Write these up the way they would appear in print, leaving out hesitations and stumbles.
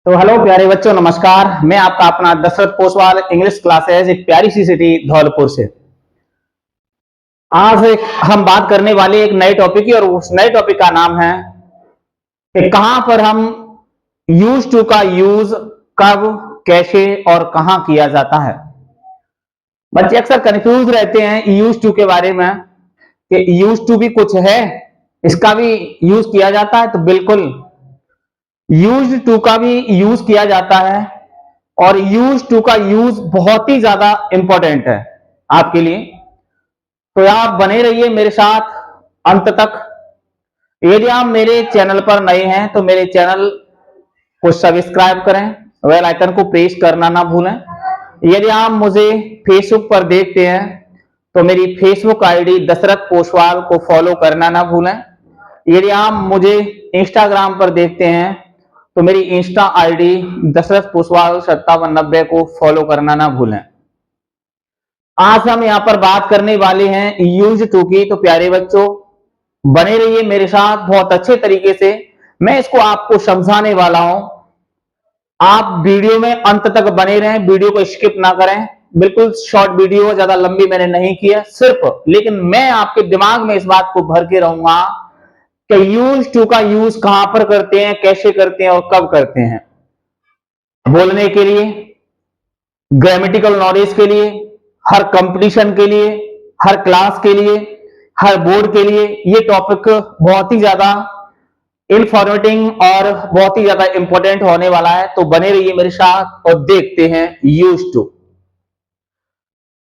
तो हेलो प्यारे बच्चों, नमस्कार। मैं आपका अपना दशरथ पोसवाल इंग्लिश क्लासेस एक प्यारी सी सिटी धौलपुर से। आज हम बात करने वाले एक नए टॉपिक की, और उस नए टॉपिक का नाम है कि कहां पर हम यूज टू का यूज कब, कैसे और कहां किया जाता है। बच्चे अक्सर कंफ्यूज रहते हैं यूज टू के बारे में कि यूज टू भी कुछ है, इसका भी यूज किया जाता है। तो बिल्कुल यूज टू का भी यूज किया जाता है, और यूज टू का यूज बहुत ही ज्यादा इंपॉर्टेंट है आपके लिए। तो आप बने रहिए मेरे साथ अंत तक। यदि आप मेरे चैनल पर नए हैं तो मेरे चैनल को सब्सक्राइब करें, बेल आइकन को प्रेस करना ना भूलें। यदि आप मुझे फेसबुक पर देखते हैं तो मेरी फेसबुक आईडी दशरथ पोसवाल को फॉलो करना ना भूलें। यदि आप मुझे इंस्टाग्राम पर देखते हैं तो मेरी इंस्टा आईडी दशरथ पोसवाल 5790 को फॉलो करना ना भूलें। आज हम यहाँ पर बात करने वाले हैं यूज टू की। तो प्यारे बच्चों, बने रहिए मेरे साथ बहुत अच्छे तरीके से। मैं इसको आपको समझाने वाला हूं। आप वीडियो में अंत तक बने रहें, वीडियो को स्किप ना करें। बिल्कुल शॉर्ट वीडियो, ज्यादा लंबी मैंने नहीं की है सिर्फ, लेकिन मैं आपके दिमाग में इस बात को भर के रहूंगा कि यूज टू का यूज कहां पर करते हैं, कैसे करते हैं और कब करते हैं। बोलने के लिए, ग्रामेटिकल नॉलेज के लिए, हर कंपटीशन के लिए, हर क्लास के लिए, हर बोर्ड के लिए ये टॉपिक बहुत ही ज्यादा इंफॉर्मेटिव और बहुत ही ज्यादा इंपॉर्टेंट होने वाला है। तो बने रहिए मेरे साथ और देखते हैं यूज टू।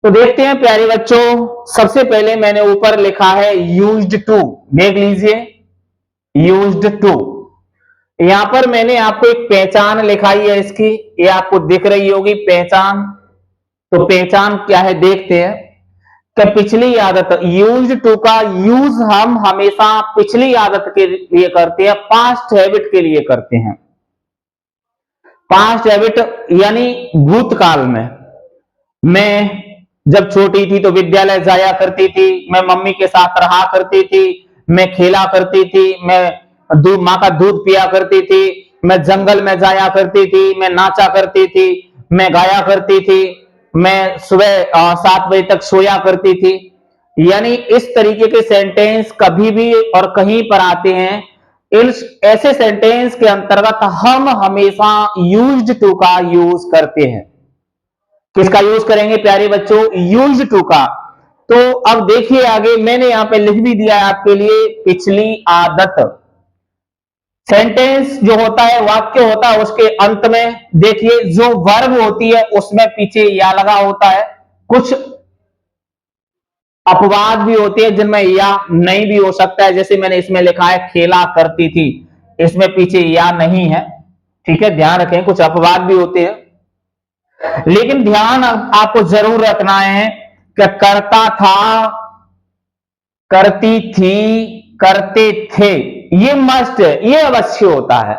तो देखते हैं प्यारे बच्चों, सबसे पहले मैंने ऊपर लिखा है यूज्ड टू, देख लीजिए यूज्ड टू। यहां पर मैंने आपको एक पहचान लिखाई है इसकी, ये आपको दिख रही होगी पहचान। तो पहचान क्या है देखते हैं कि पिछली आदत, यूज टू का यूज हम हमेशा पिछली आदत के लिए करते हैं, पास्ट हैबिट के लिए करते हैं। पास्ट हैबिट यानी भूतकाल में। मैं जब छोटी थी तो विद्यालय जाया करती थी, मैं मम्मी के साथ रहा करती थी, मैं खेला करती थी, मैं दूध, माँ का दूध पिया करती थी, मैं जंगल में जाया करती थी, मैं नाचा करती थी, मैं गाया करती थी, मैं सुबह 7 बजे तक सोया करती थी। यानी इस तरीके के सेंटेंस कभी भी और कहीं पर आते हैं। इन ऐसे सेंटेंस के अंतर्गत हम हमेशा यूज्ड टू का यूज करते हैं। किसका यूज करेंगे प्यारे बच्चों? यूज्ड टू का। तो अब देखिए आगे मैंने यहां पे लिख भी दिया है आपके लिए, पिछली आदत। सेंटेंस जो होता है, वाक्य होता है, उसके अंत में देखिए जो वर्ब होती है उसमें पीछे या लगा होता है। कुछ अपवाद भी होते हैं जिनमें या नहीं भी हो सकता है, जैसे मैंने इसमें लिखा है खेला करती थी, इसमें पीछे या नहीं है। ठीक है, ध्यान रखें, कुछ अपवाद भी होते हैं। लेकिन ध्यान आपको जरूर रखना है कि करता था, करती थी, करते थे, ये मस्ट है, ये अवश्य होता है।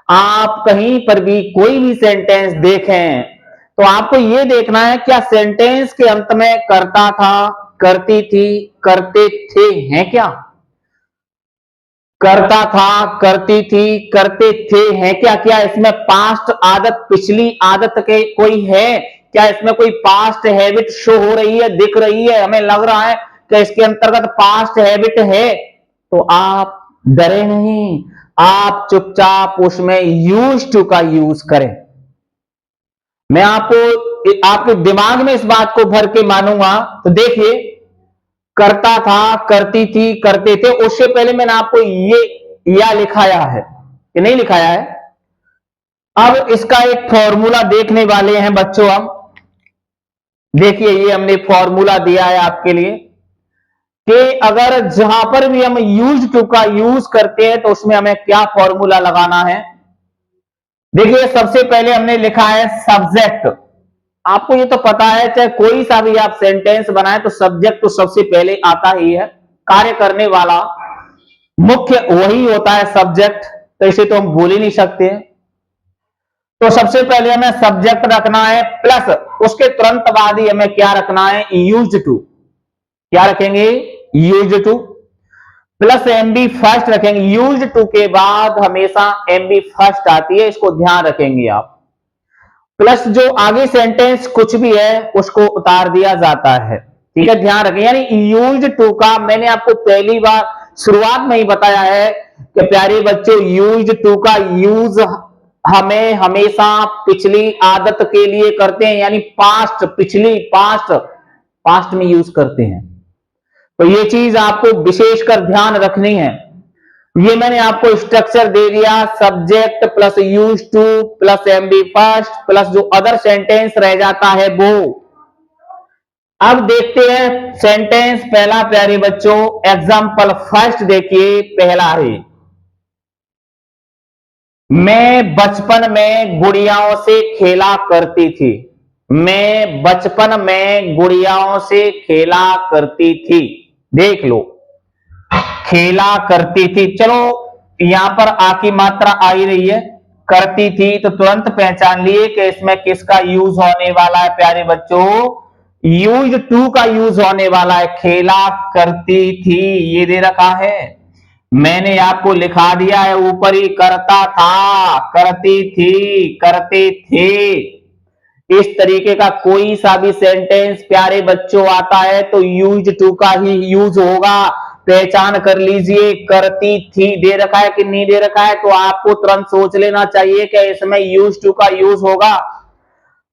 आप कहीं पर भी कोई भी सेंटेंस देखें तो आपको यह देखना है क्या सेंटेंस के अंत में करता था, करती थी, करते थे हैं क्या? करता था, करती थी, करते थे हैं क्या? क्या इसमें पास्ट आदत, पिछली आदत के कोई है क्या? इसमें कोई पास्ट हैबिट शो हो रही है, दिख रही है, हमें लग रहा है कि इसके अंतर्गत पास्ट हैबिट है? तो आप डरे नहीं, आप चुपचाप उसमें यूज टू का यूज करें। मैं आपको आपके दिमाग में इस बात को भर के मानूंगा। तो देखिए, करता था, करती थी, करते थे, उससे पहले मैंने आपको ये या लिखाया है कि नहीं लिखाया है? अब इसका एक फॉर्मूला देखने वाले हैं बच्चों। हम देखिए, ये हमने फॉर्मूला दिया है आपके लिए कि अगर जहां पर भी हम यूज टू का यूज करते हैं तो उसमें हमें क्या फॉर्मूला लगाना है। देखिए, सबसे पहले हमने लिखा है सब्जेक्ट। आपको ये तो पता है, चाहे कोई सा भी आप सेंटेंस बनाए तो सब्जेक्ट तो सबसे पहले आता ही है। कार्य करने वाला मुख्य वही होता है सब्जेक्ट, तो इसे तो हम भूल ही नहीं सकते। तो सबसे पहले हमें सब्जेक्ट रखना है, प्लस उसके तुरंत बाद ही हमें क्या रखना है? Use to. क्या रखेंगे? Use to. Plus MB first रखेंगे। यूज्ड टू के बाद हमेशा एमबी फर्स्ट आती है, इसको ध्यान रखेंगे आप। प्लस जो आगे सेंटेंस कुछ भी है उसको उतार दिया जाता है, ठीक है, ध्यान रखें। यानी यूज्ड टू का मैंने आपको पहली बार शुरुआत में ही बताया है कि प्यारे बच्चों यूज्ड टू का यूज हमें हमेशा पिछली आदत के लिए करते हैं, यानी पास्ट, पिछली पास्ट में यूज करते हैं। तो ये चीज आपको विशेषकर ध्यान रखनी है। ये मैंने आपको स्ट्रक्चर दे दिया, subject plus use to plus MB first plus जो अदर सेंटेंस रह जाता है वो। अब देखते हैं सेंटेंस पहला प्यारे बच्चों, एग्जाम्पल फर्स्ट देखिए, पहला है मैं बचपन में गुड़ियाओं से खेला करती थी। मैं बचपन में गुड़ियाओं से खेला करती थी। देख लो, खेला करती थी। चलो यहां पर आ की मात्रा आ ही रही है, करती थी, तो तुरंत पहचान लिए कि इसमें किसका यूज होने वाला है प्यारे बच्चों, यूज टू का यूज होने वाला है। खेला करती थी ये दे रखा है, मैंने आपको लिखा दिया है ऊपर ही, करता था, करती थी, करते थे। इस तरीके का कोई सा भी सेंटेंस प्यारे बच्चों आता है तो यूज टू का ही यूज होगा। पहचान कर लीजिए, करती थी दे रखा है कि नहीं दे रखा है, तो आपको तुरंत सोच लेना चाहिए कि इसमें यूज टू का यूज होगा।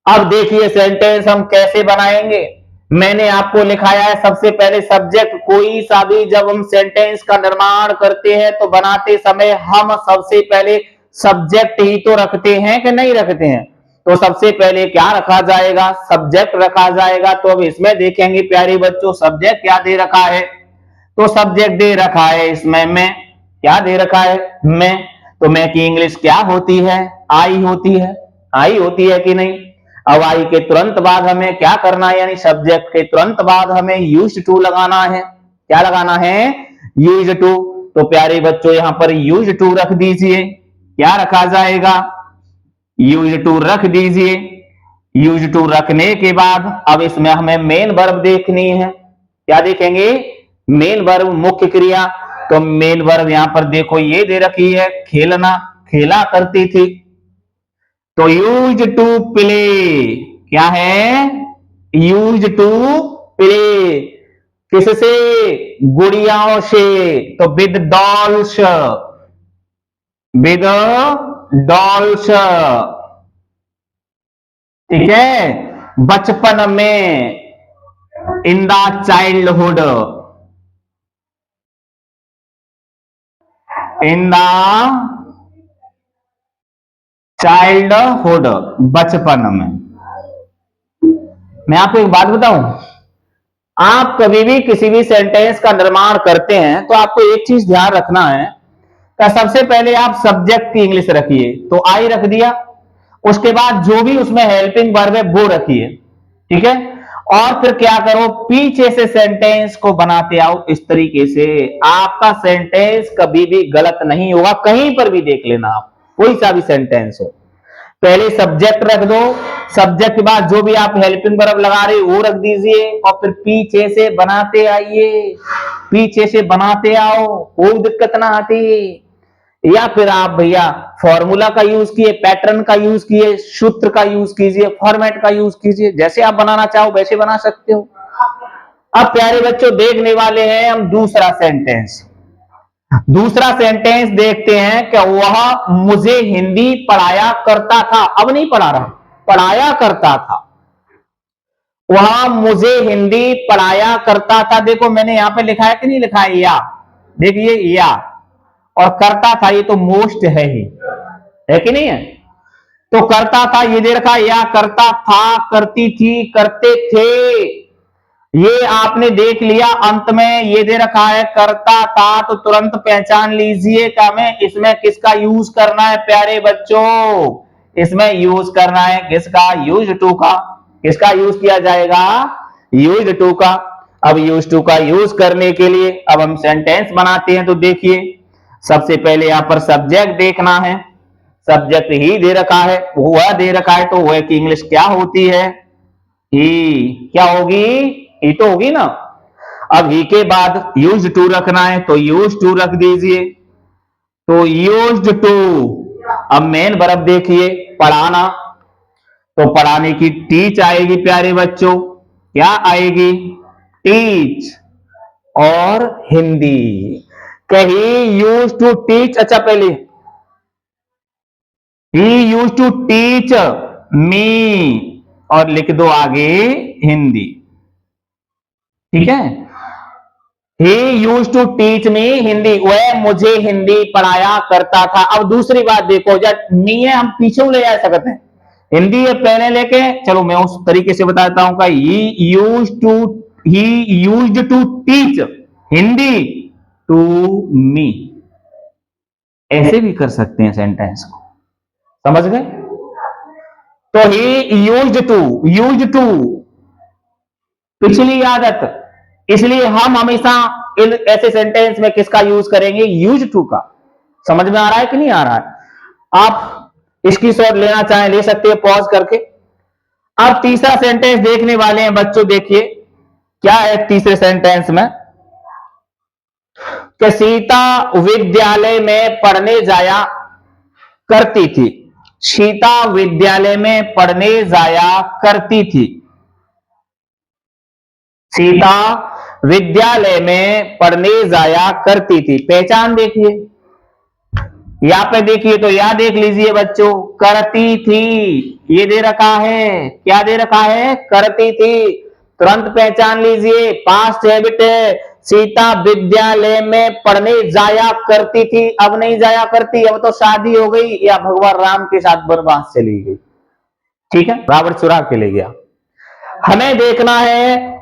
अब देखिए सेंटेंस हम कैसे बनाएंगे। मैंने आपको लिखाया है सबसे पहले सब्जेक्ट, कोई सा भी जब हम सेंटेंस का निर्माण करते हैं तो बनाते समय हम सबसे पहले सब्जेक्ट ही तो रखते हैं कि नहीं रखते हैं। तो सबसे पहले क्या रखा जाएगा, सब्जेक्ट रखा जाएगा। तो अब इसमें देखेंगे प्यारे बच्चों सब्जेक्ट क्या दे रखा है, तो सब्जेक्ट दे रखा है इसमें मैं, क्या दे रखा है मैं। तो मैं की इंग्लिश क्या होती है, आई होती है, आई होती है कि नहीं। अब आई के तुरंत बाद हमें क्या करना है, यानी सब्जेक्ट के तुरंत बाद हमें यूज टू लगाना है। क्या लगाना है, यूज टू। तो प्यारे बच्चों यहां पर यूज टू रख दीजिए। क्या रखा जाएगा, यूज टू रख दीजिए। यूज टू रखने के बाद अब इसमें हमें मेन वर्ब देखनी है। क्या देखेंगे, मेन वर्ब, मुख्य क्रिया। तो मेन वर्ब यहां पर देखो ये दे रखी है, खेलना, खेला करती थी। तो यूज टू प्ले, क्या है, यूज टू प्ले, किससे, गुड़ियाओं से। तो विद डॉल्स, विद डॉल्स, ठीक है, बचपन में, in the childhood, in the childhood, बचपन में। मैं आपको एक बात बताऊं, आप कभी भी किसी भी सेंटेंस का निर्माण करते हैं तो आपको एक चीज ध्यान रखना है कि सबसे पहले आप सब्जेक्ट की इंग्लिश रखिए, तो आई रख दिया, उसके बाद जो भी उसमें हेल्पिंग वर्ब है वो रखिए, ठीक है। और फिर क्या करो, पीछे से सेंटेंस को बनाते आओ इस तरीके से, आपका सेंटेंस कभी भी गलत नहीं होगा। कहीं पर भी देख लेना आप, कोई सा भी सेंटेंस हो, पहले सब्जेक्ट रख दो, सब्जेक्ट के बाद जो भी आप हेल्पिंग वर्ब लगा रहे हो वो रख दीजिए, और फिर पीछे से बनाते आइए, पीछे से बनाते आओ, कोई दिक्कत ना आती। या फिर आप भैया फॉर्मूला का यूज किए, पैटर्न का यूज किए, सूत्र का यूज कीजिए, फॉर्मेट का यूज कीजिए, जैसे आप बनाना चाहो वैसे बना सकते हो। अब प्यारे बच्चों देखने वाले हैं हम दूसरा सेंटेंस। दूसरा सेंटेंस देखते हैं कि वह मुझे हिंदी पढ़ाया करता था, अब नहीं पढ़ा रहा, पढ़ाया करता था। वह मुझे हिंदी पढ़ाया करता था। देखो मैंने यहां पे लिखा है कि नहीं लिखा है, या, देखिए या, और करता था ये तो मोस्ट है ही, है कि नहीं है। तो करता था ये दे रखा, या करता था, करती थी, करते थे, ये आपने देख लिया। अंत में ये दे रखा है करता था, तो तुरंत पहचान लीजिए कि हमें इसमें किसका यूज करना है प्यारे बच्चों, इसमें यूज करना है किसका, यूज टू का। किसका यूज किया जाएगा, यूज टू का। अब यूज टू का यूज करने के लिए अब हम सेंटेंस बनाते हैं। तो देखिए सबसे पहले यहां पर सब्जेक्ट देखना है, सब्जेक्ट ही दे रखा है, वह दे रखा है, तो वह की इंग्लिश क्या होती है, ही। क्या होगी, ही तो होगी ना। अब ही के बाद यूज्ड टू रखना है तो यूज्ड टू रख दीजिए, तो यूज्ड टू। अब मेन वर्ब देखिए, पढ़ाना, तो पढ़ाने की टीच आएगी प्यारे बच्चों, क्या आएगी? टीच। और हिंदी, कहीं यूज टू टीच, अच्छा पहले he use to teach me, और लिख दो आगे हिंदी, ठीक है। He use to teach me Hindi, वह मुझे हिंदी पढ़ाया करता था। अब दूसरी बात देखो, जब मी है हम पीछे ले जा सकते हैं, हिंदी है पहले लेके, चलो मैं उस तरीके से बताता हूं, he used to teach Hindi to me, ऐसे भी कर सकते हैं सेंटेंस को, समझ गए? तो ही यूज्ड टू पिछली आदत, इसलिए हम हमेशा इन ऐसे सेंटेंस में किसका यूज करेंगे? यूज टू का। समझ में आ रहा है कि नहीं आ रहा है? आप इसकी शॉट लेना चाहें ले सकते हैं पॉज करके। अब तीसरा सेंटेंस देखने वाले हैं बच्चों, देखिए क्या है तीसरे सेंटेंस में, कि सीता विद्यालय में पढ़ने जाया करती थी। सीता विद्यालय में पढ़ने जाया करती थी। सीता विद्यालय में पढ़ने जाया करती थी, पहचान देखिए, यहां पे देखिए, तो यहां देख लीजिए बच्चों, करती थी, ये दे रखा है, क्या दे रखा है? करती थी। तुरंत पहचान लीजिए, पास्ट हैबिट है। सीता विद्यालय में पढ़ने जाया करती थी, अब नहीं जाया करती, अब तो शादी हो गई या भगवान राम के साथ वनवास चली गई, ठीक है, रावण चुरा के ले गया। हमें देखना है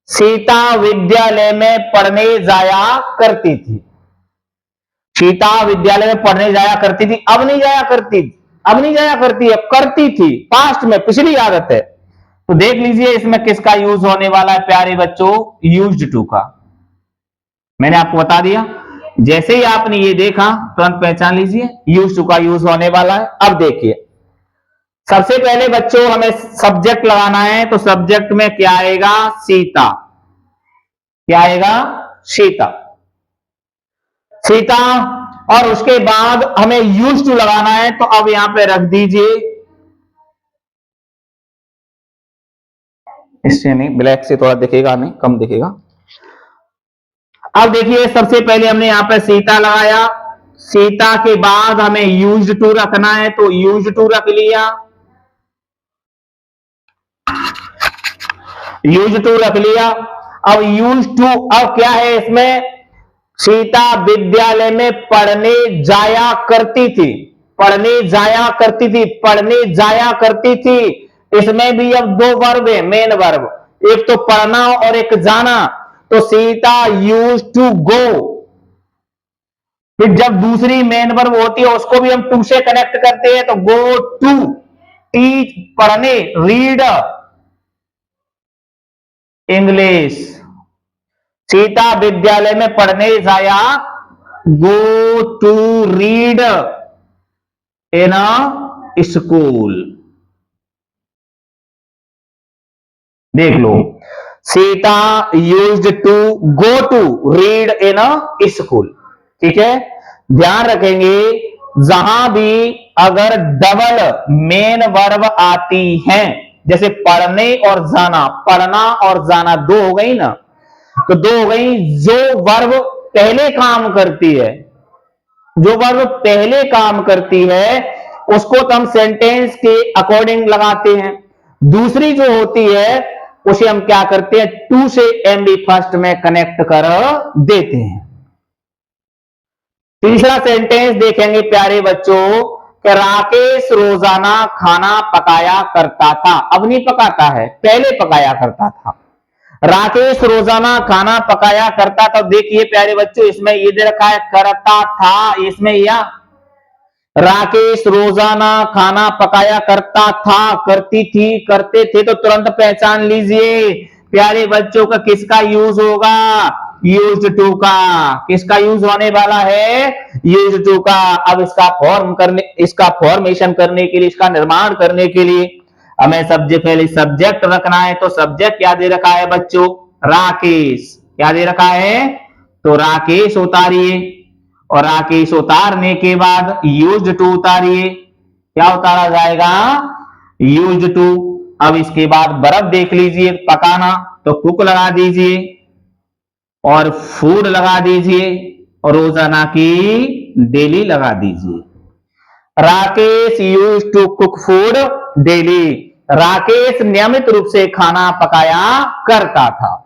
सीता विद्यालय में पढ़ने जाया करती थी। सीता विद्यालय में पढ़ने जाया करती थी, अब नहीं जाया करती, अब नहीं जाया करती, अब करती थी, पास्ट में, पिछली आदत है। तो देख लीजिए इसमें किसका यूज होने वाला है प्यारे बच्चों? यूज्ड टू का। मैंने आपको बता दिया, जैसे ही आपने ये देखा तुरंत पहचान लीजिए यूज्ड टू का यूज होने वाला है। अब देखिए, सबसे पहले बच्चों हमें सब्जेक्ट लगाना है, तो सब्जेक्ट में क्या आएगा? सीता। क्या आएगा? सीता। सीता, और उसके बाद हमें यूज टू लगाना है, तो अब यहां पे रख दीजिए, इससे नहीं, ब्लैक से थोड़ा दिखेगा, नहीं कम दिखेगा। अब देखिए सबसे पहले हमने यहां पे सीता लगाया, सीता के बाद हमें यूज टू रखना है, तो यूज टू रख लिया, यूज टू रख लिया। अब यूज टू, अब क्या है इसमें? सीता विद्यालय में पढ़ने जाया करती थी, पढ़ने जाया करती थी, पढ़ने जाया करती थी। इसमें भी अब दो वर्ब है, मेन वर्ब, एक तो पढ़ना और एक जाना, तो सीता यूज टू गो। फिर जब दूसरी मेन वर्ब होती है उसको भी हम टू से कनेक्ट करते हैं, तो गो टू, टीच पढ़ने, रीड इंग्लिश। सीता विद्यालय में पढ़ने जाया, go to read in a school. देख लो, Sita used to go to read in a school, ठीक है। ध्यान रखेंगे, जहां भी अगर डबल मेन वर्ब आती हैं, जैसे पढ़ने और जाना, पढ़ना और जाना दो हो गई ना, तो दो हो गई। जो वर्ब पहले काम करती है, जो वर्ब पहले काम करती है उसको तो हम सेंटेंस के अकॉर्डिंग लगाते हैं, दूसरी जो होती है उसे हम क्या करते हैं? टू से एमबी फर्स्ट में कनेक्ट कर देते हैं। तीसरा सेंटेंस देखेंगे प्यारे बच्चों, कि राकेश रोजाना खाना पकाया करता था, अब नहीं पकाता है, पहले पकाया करता था। राकेश रोजाना खाना पकाया करता था, देखिए प्यारे बच्चों इसमें ये दे रखा है करता था, इसमें या राकेश रोजाना खाना पकाया करता था, करती थी, करते थे, तो तुरंत पहचान लीजिए प्यारे बच्चों का किसका यूज होगा? यूज टू का। किसका यूज होने वाला है? यूज टू का। अब इसका इसका फॉर्मेशन करने के लिए, इसका निर्माण करने के लिए हमें सब्जेक्ट, पहले सब्जेक्ट रखना है, तो सब्जेक्ट क्या दे रखा है बच्चों? राकेश। क्या दे रखा है? तो राकेश उतारिए, और राकेश उतारने के बाद यूज्ड टू उतारिए। क्या उतारा जाएगा? Used to. अब इसके बाद बर्फ देख लीजिए, पकाना, तो कुक लगा दीजिए, और फूड लगा दीजिए, और रोजाना की डेली लगा दीजिए। Rakesh used to cook food daily. Rakesh नियमित रूप से खाना पकाया करता था।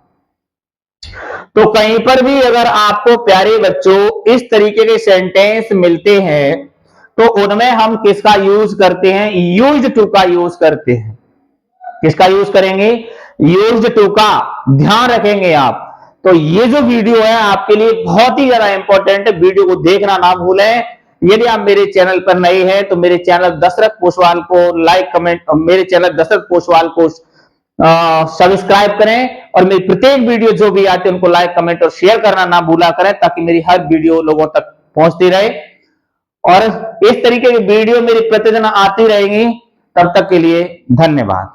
तो कहीं पर भी अगर आपको प्यारे बच्चों इस तरीके के सेंटेंस मिलते हैं तो उनमें हम किसका यूज करते हैं? यूज्ड टू का यूज करते हैं। किसका यूज करेंगे? यूज्ड टू का। ध्यान रखेंगे आप। तो ये जो वीडियो है आपके लिए बहुत ही ज्यादा इंपॉर्टेंट है, वीडियो को देखना ना भूलें। यदि आप मेरे चैनल पर नए हैं तो मेरे चैनल दशरथ पोसवाल को लाइक कमेंट, मेरे चैनल दशरथ पोसवाल को सब्सक्राइब करें, और मेरी प्रत्येक वीडियो जो भी आती है उनको लाइक कमेंट और शेयर करना ना भूला करें, ताकि मेरी हर वीडियो लोगों तक पहुंचती रहे। और इस तरीके की वीडियो मेरी प्रतिदिन आती रहेंगी। तब तक के लिए धन्यवाद।